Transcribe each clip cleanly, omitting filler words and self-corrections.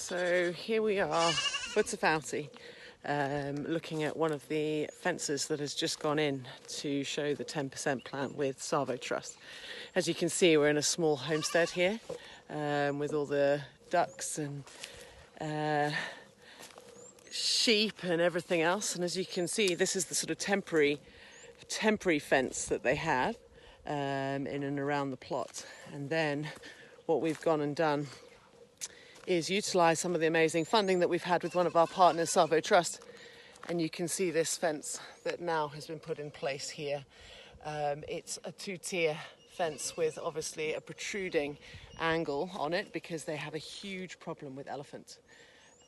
So here we are for Tofauti, looking at one of the fences that has just gone in to show the 10% plan with Tsavo Trust. As you can see, we're in a small homestead here with all the ducks and sheep and everything else. And as you can see, this is the sort of temporary fence that they have in and around the plot. And then what we've gone and done is utilise some of the amazing funding that we've had with one of our partners, Tsavo Trust. And you can see this fence that now has been put in place here. It's a two-tier fence with obviously a protruding angle on it because they have a huge problem with elephant.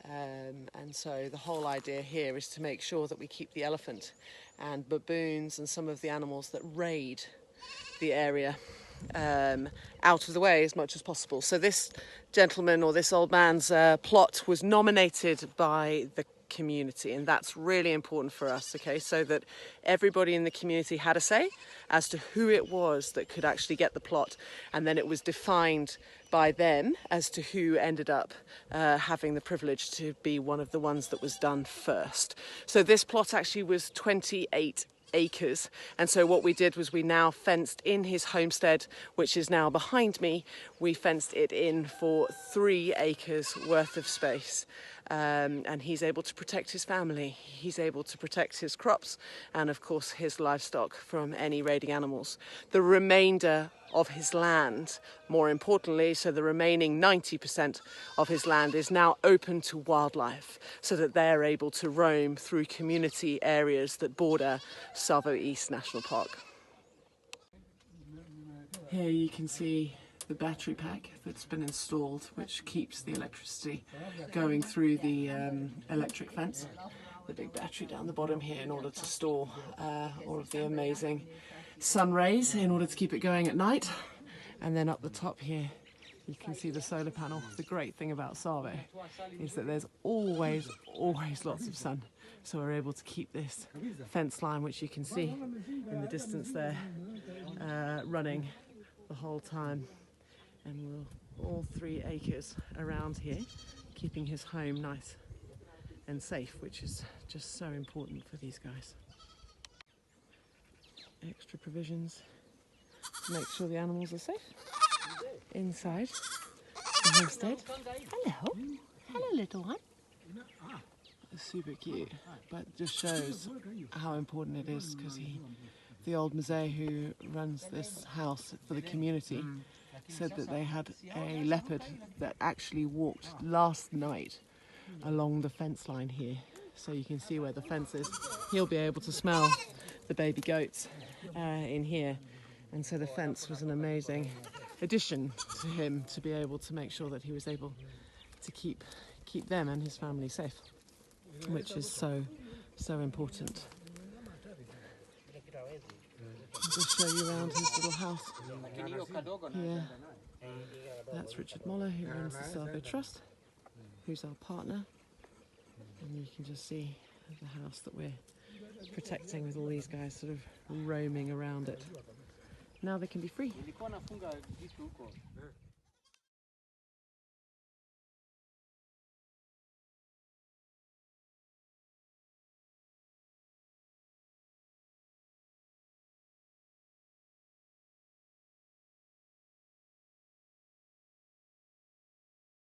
And so the whole idea here is to make sure that we keep the elephant and baboons and some of the animals that raid the area out of the way as much as possible. So this gentleman, or this old man's plot, was nominated by the community, and that's really important for us, okay, so that everybody in the community had a say as to who it was that could actually get the plot, and then it was defined by them as to who ended up having the privilege to be one of the ones that was done first. So this plot actually was 28 acres, and so what we did was we now fenced in his homestead, which is now behind me. We fenced it in for 3 acres worth of space, and he's able to protect his family, he's able to protect his crops, and of course his livestock from any raiding animals. The remainder of his land, more importantly, so the remaining 90% of his land is now open to wildlife so that they're able to roam through community areas that border Tsavo East National Park. Here you can see the battery pack that's been installed, which keeps the electricity going through the electric fence. The big battery down the bottom here in order to store all of the amazing sun rays in order to keep it going at night. And then up the top here you can see the solar panel. The great thing about Tsavo is that there's always lots of sun, so we're able to keep this fence line, which you can see in the distance there, running the whole time. And we're all 3 acres around here, keeping his home nice and safe, which is just so important for these guys. Extra provisions to make sure the animals are safe inside the homestead. Hello, little one. Super cute, but just shows how important it is, because the old Mzee who runs this house for the community said that they had a leopard that actually walked last night along the fence line here. So you can see where the fence is. He'll be able to smell the baby goats in here, and so the fence was an amazing addition to him to be able to make sure that he was able to keep them and his family safe, which is so important. I'll just show you around his little house here. That's Richard Moller, who runs the Tsavo Trust, who's our partner, and you can just see the house that we're protecting with all these guys sort of roaming around it. Now they can be free.